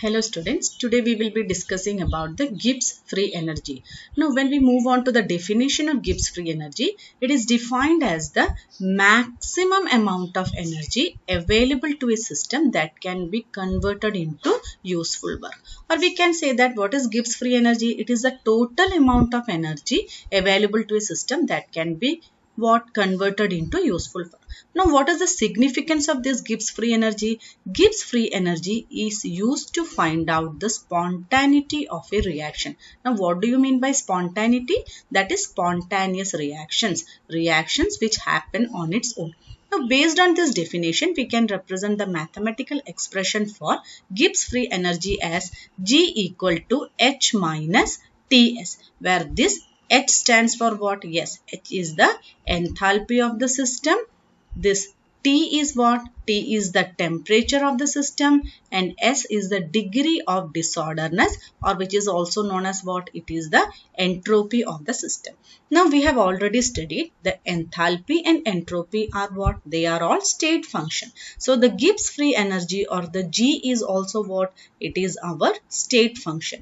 Hello students, today we will be discussing about the Gibbs free energy. Now when we move on to the definition of Gibbs free energy, it is defined as the maximum amount of energy available to a system that can be converted into useful work. Or we can say that what is Gibbs free energy? It is the total amount of energy available to a system that can be converted into useful work. Now what is the significance of this Gibbs free energy? Gibbs free energy is used to find out the spontaneity of a reaction. Now what do you mean by spontaneity? That is spontaneous reactions which happen on its own. Now based on this definition, we can represent the mathematical expression for Gibbs free energy as G equal to H minus Ts, where this H stands for what? Yes, H is the enthalpy of the system. This T is what? T is the temperature of the system, and S is the degree of disorderness, or which is also known as what? It is the entropy of the system. Now we have already studied the enthalpy and entropy are what? They are all state function. So the Gibbs free energy or the G is also what? It is our state function.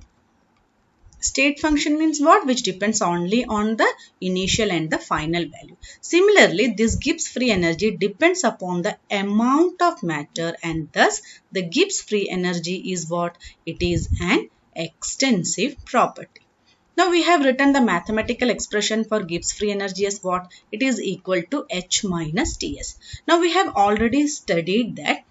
State function means what? Which depends only on the initial and the final value. Similarly, this Gibbs free energy depends upon the amount of matter, and thus the Gibbs free energy is what? It is an extensive property. Now we have written the mathematical expression for Gibbs free energy as what? It is equal to H minus Ts. Now we have already studied that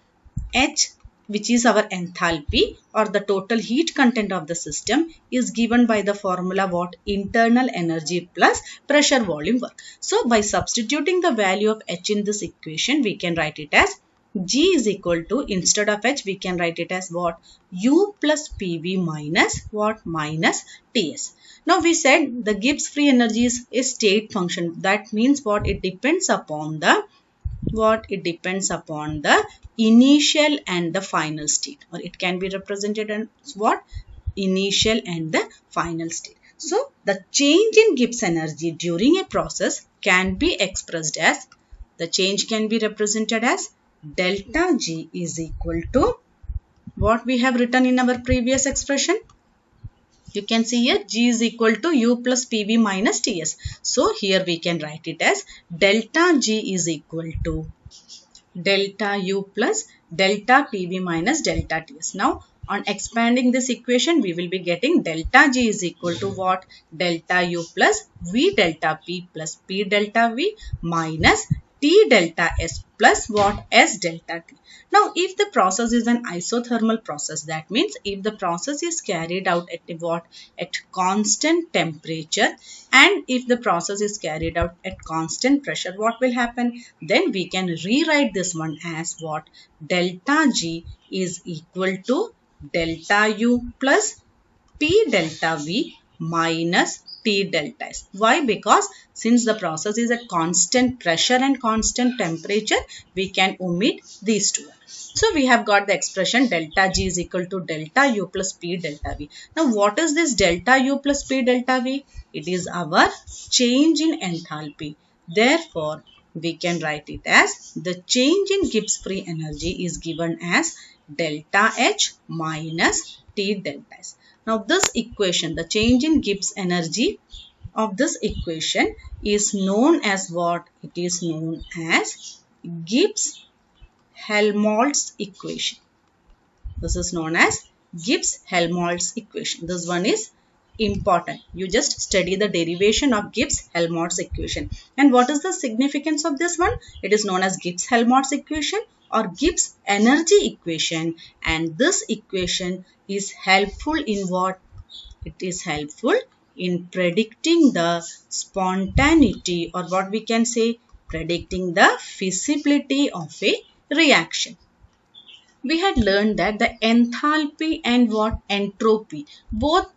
H, which is our enthalpy or the total heat content of the system, is given by the formula what? Internal energy plus pressure volume work. So by substituting the value of H in this equation, we can write it as G is equal to, instead of H, we can write it as what? U plus PV minus what? Minus Ts. Now we said the Gibbs free energy is a state function. That means what? It depends upon the It depends upon the initial and the final state, or it can be represented as what? Initial and the final state. So the change in Gibbs energy during a process can be expressed as, the change can be represented as delta G is equal to what we have written in our previous expression. You can see here G is equal to U plus PV minus Ts. So here we can write it as delta G is equal to delta U plus delta PV minus delta Ts. Now on expanding this equation, we will be getting delta G is equal to what? Delta U plus V delta P plus P delta V minus T delta S plus what? S delta T. Now, if the process is an isothermal process, that means if the process is carried out at what? At constant temperature, and if the process is carried out at constant pressure, what will happen? Then we can rewrite this one as what? Delta G is equal to delta U plus P delta V minus T delta S. Why? Because since the process is at constant pressure and constant temperature, we can omit these two. So we have got the expression delta G is equal to delta U plus P delta V. Now what is this delta U plus P delta V? It is our change in enthalpy. Therefore, we can write it as the change in Gibbs free energy is given as delta H minus T delta S. Now this equation, the change in Gibbs energy of this equation is known as what? It is known as Gibbs-Helmholtz equation. This is known as Gibbs-Helmholtz equation. This one is important. You just study the derivation of Gibbs-Helmholtz equation. And what is the significance of this one? It is known as Gibbs-Helmholtz equation or Gibbs energy equation, and this equation is helpful in what? It is helpful in predicting the spontaneity, or what we can say, predicting the feasibility of a reaction. We had learned that the enthalpy and what? Entropy, both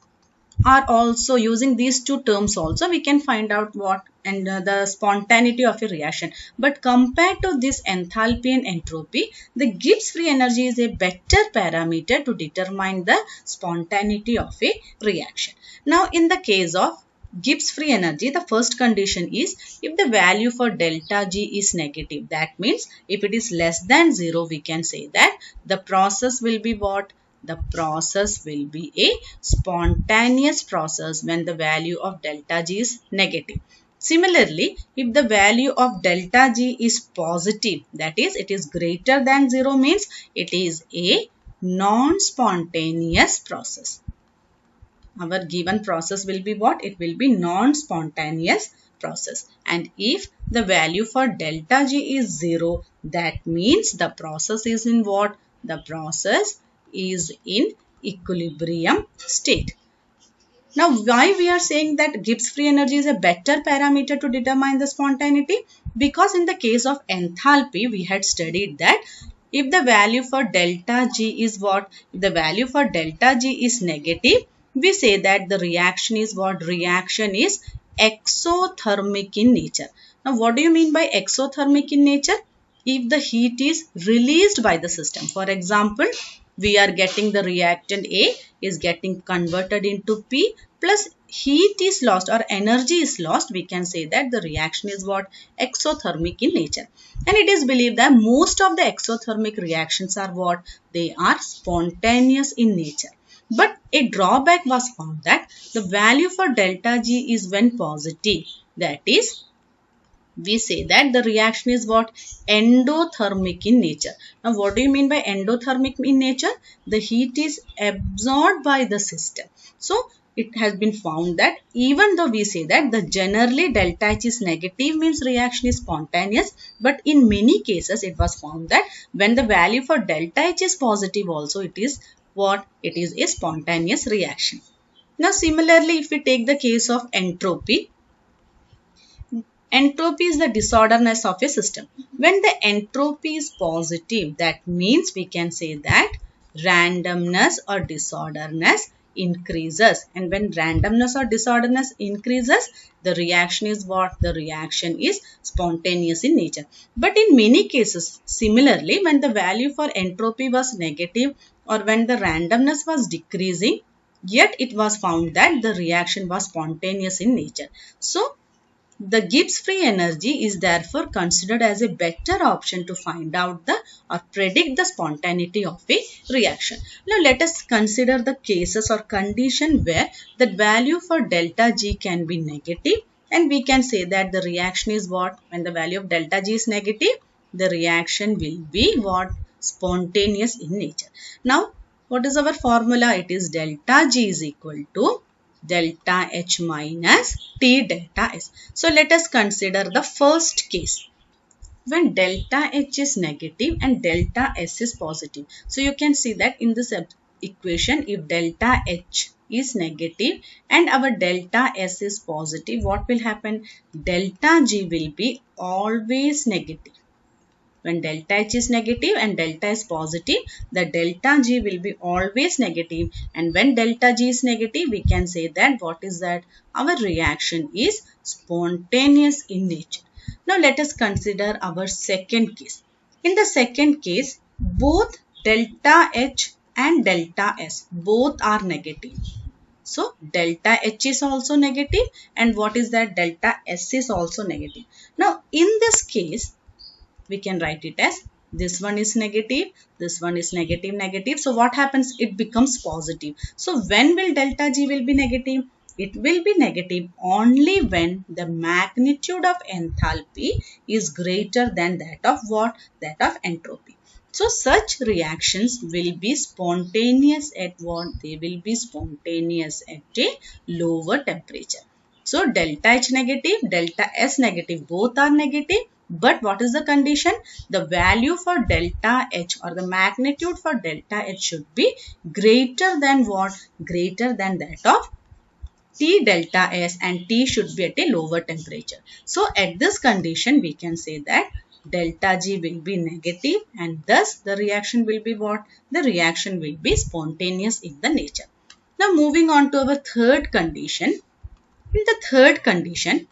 are also using these two terms also we can find out what and the spontaneity of a reaction. But compared to this enthalpy and entropy, the Gibbs free energy is a better parameter to determine the spontaneity of a reaction. Now in the case of Gibbs free energy, the first condition is if the value for delta G is negative. That means if it is less than 0, we can say that the process will be what? The process will be a spontaneous process when the value of delta G is negative. Similarly, if the value of delta G is positive, that is it is greater than 0, means it is a non-spontaneous process. Our given process will be what? It will be non-spontaneous process. And if the value for delta G is 0, that means the process is in what? The process is in equilibrium state. Now, why we are saying that Gibbs free energy is a better parameter to determine the spontaneity? Because in the case of enthalpy, we had studied that if the value for delta G is what? If the value for delta G is negative, we say that the reaction is what? Reaction is exothermic in nature. Now, what do you mean by exothermic in nature? If the heat is released by the system. For example, we are getting the reactant A is getting converted into P plus heat is lost or energy is lost, we can say that the reaction is what? Exothermic in nature. And it is believed that most of the exothermic reactions are what? They are spontaneous in nature. But a drawback was found that the value for delta G is when positive. That is, we say that the reaction is what? Endothermic in nature. Now, what do you mean by endothermic in nature? The heat is absorbed by the system. So, it has been found that even though we say that the generally delta H is negative, means reaction is spontaneous, but in many cases it was found that when the value for delta H is positive also, it is what? It is a spontaneous reaction. Now, similarly, if we take the case of entropy, entropy is the disorderness of a system. When the entropy is positive, that means we can say that randomness or disorderness increases. And when randomness or disorderness increases, the reaction is what? The reaction is spontaneous in nature. But in many cases, similarly, when the value for entropy was negative or when the randomness was decreasing, yet it was found that the reaction was spontaneous in nature. So, the Gibbs free energy is therefore considered as a better option to find out the or predict the spontaneity of a reaction. Now let us consider the cases or condition where the value for delta G can be negative, and we can say that the reaction is what? When the value of delta G is negative, the reaction will be what? Spontaneous in nature. Now what is our formula? It is delta G is equal to delta H minus T delta S. So let us consider the first case when delta H is negative and delta S is positive. So you can see that in this equation, if delta H is negative and our delta S is positive, what will happen? Delta G will be always negative. When delta H is negative and delta is positive, the delta G will be always negative. And when delta G is negative, we can say that what is that? Our reaction is spontaneous in nature. Now let us consider our second case. In the second case, both delta H and delta S both are negative. So delta H is also negative, and what is that? Delta S is also negative. Now in this case, we can write it as this one is negative, this one is negative, negative. So what happens? It becomes positive. So when will delta G will be negative? It will be negative only when the magnitude of enthalpy is greater than that of what? That of entropy. So such reactions will be spontaneous at what? They will be spontaneous at a lower temperature. So delta H negative, delta S negative, both are negative. But what is the condition? The value for delta H or the magnitude for delta H should be greater than what? Greater than that of T delta S, and T should be at a lower temperature. So at this condition, we can say that delta G will be negative, and thus the reaction will be what? The reaction will be spontaneous in the nature. Now moving on to our third condition. In the third condition,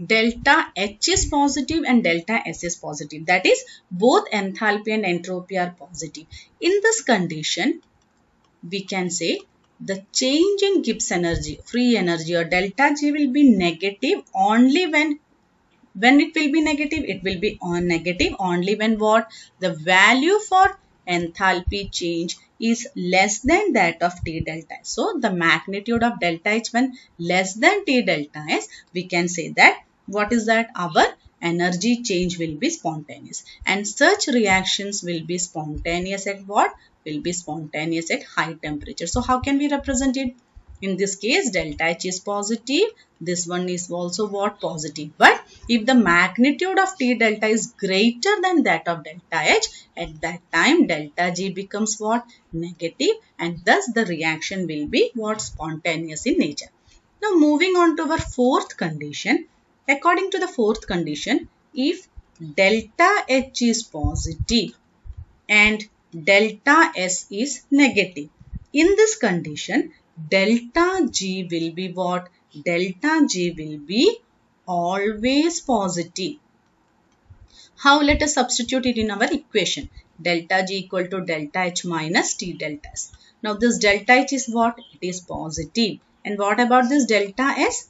delta H is positive and delta S is positive. That is, both enthalpy and entropy are positive. In this condition, we can say the change in Gibbs energy, free energy or delta G will be negative only when it will be negative, it will be negative only when what? The value for enthalpy change is less than that of T delta S. So the magnitude of delta H when less than T delta S, we can say that what is that? Our energy change will be spontaneous, and such reactions will be spontaneous at what? Will be spontaneous at high temperature. So how can we represent it? In this case, delta H is positive. This one is also what? Positive. But if the magnitude of T delta is greater than that of delta H, at that time delta G becomes what? Negative, and thus the reaction will be what? Spontaneous in nature. Now moving on to our fourth condition. According to the fourth condition, if delta H is positive and delta S is negative, in this condition, delta G will be what? Delta G will be always positive. How? Let us substitute it in our equation. Delta G equal to delta H minus T delta S. Now this delta H is what? It is positive. And what about this delta S?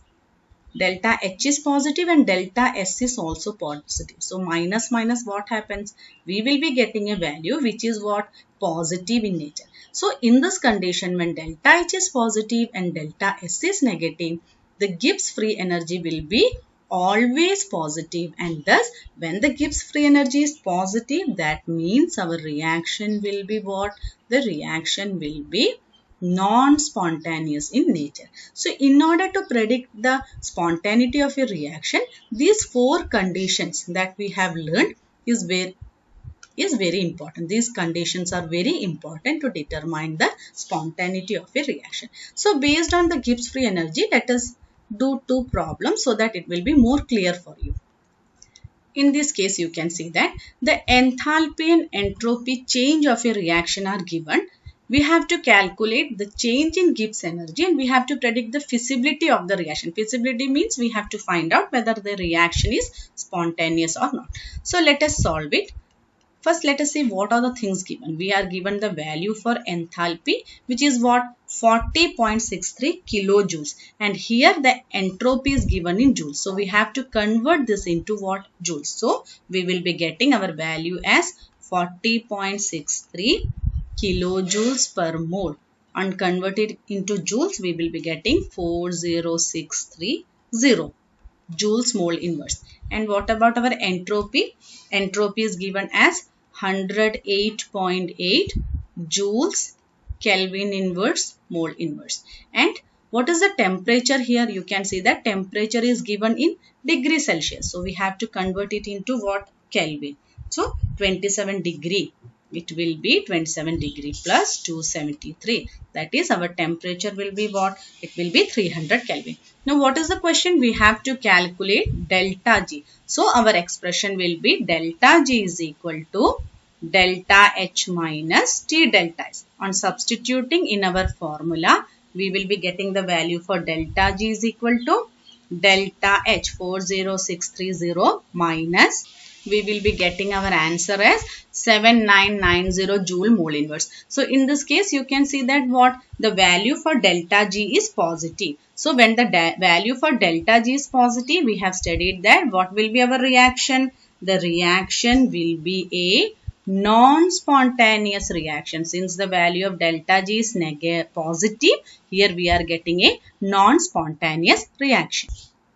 Delta H is positive and delta S is also positive. So minus minus, what happens? We will be getting a value which is what? Positive in nature. So in this condition, when delta H is positive and delta S is negative, the Gibbs free energy will be always positive, and thus when the Gibbs free energy is positive, that means our reaction will be what? The reaction will be non-spontaneous in nature. So in order to predict the spontaneity of a reaction, these four conditions that we have learned is very important. These conditions are very important to determine the spontaneity of a reaction. So based on the Gibbs free energy, let us do two problems so that it will be more clear for you. In this case, you can see that the enthalpy and entropy change of a reaction are given. We have to calculate the change in Gibbs energy and we have to predict the feasibility of the reaction. Feasibility means we have to find out whether the reaction is spontaneous or not. So let us solve it. First, let us see what are the things given. We are given the value for enthalpy, which is what? 40.63 kilojoules. And here the entropy is given in joules. So we have to convert this into what? Joules. So we will be getting our value as 40.63 kilojoules per mole. And converted into joules, we will be getting 40630 joules mole inverse. And what about our entropy? Entropy is given as 108.8 joules Kelvin inverse mole inverse. And what is the temperature here? You can see that temperature is given in degree Celsius. So we have to convert it into what? Kelvin. So 27 degree. It will be 27 degree plus 273. That is, our temperature will be what? It will be 300 Kelvin. Now what is the question? We have to calculate delta G. So our expression will be delta G is equal to delta H minus T delta S. On substituting in our formula, we will be getting the value for delta G is equal to delta H 40630 minus, we will be getting our answer as 7990 joule mole inverse. So in this case, you can see that what? The value for delta G is positive. So when the value for delta G is positive, we have studied that what will be our reaction? The reaction will be a non-spontaneous reaction. Since the value of delta G is positive, here we are getting a non-spontaneous reaction.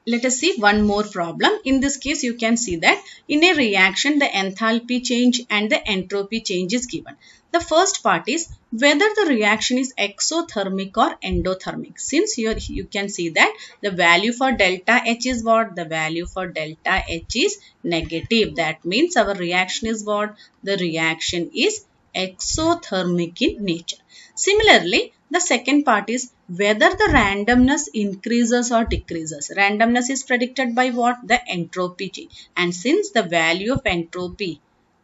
Let us see one more problem. In this case, you can see that in a reaction, the enthalpy change and the entropy change is given. The first part is whether the reaction is exothermic or endothermic. Since here you can see that the value for delta H is what? The value for delta H is negative. That means our reaction is what? The reaction is exothermic in nature. Similarly, the second part is whether the randomness increases or decreases. Randomness is predicted by what? The entropy change. And since the value of entropy,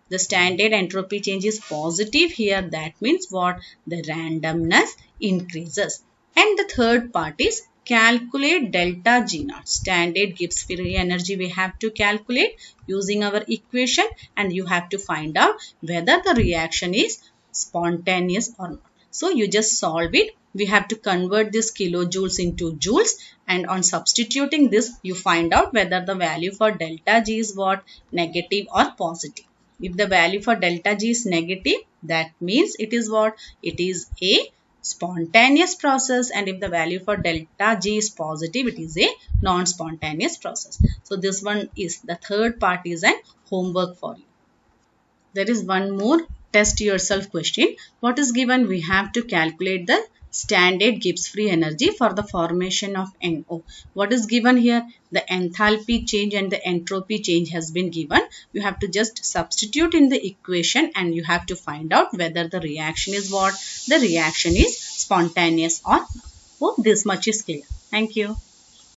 the standard entropy change is positive here, that means what? The randomness increases. And the third part is calculate delta G naught. Standard Gibbs free energy we have to calculate using our equation, and you have to find out whether the reaction is spontaneous or not. So you just solve it. We have to convert this kilojoules into joules, and on substituting this, you find out whether the value for delta G is what? Negative or positive. If the value for delta G is negative, that means it is what? It is a spontaneous process, and if the value for delta G is positive, it is a non-spontaneous process. So this one is the third part is an homework for you. There is one more test yourself question. What is given? We have to calculate the standard Gibbs free energy for the formation of NO. What is given here? The enthalpy change and the entropy change has been given. You have to just substitute in the equation and you have to find out whether the reaction is what? The reaction is spontaneous or not. Hope this much is clear. Thank you.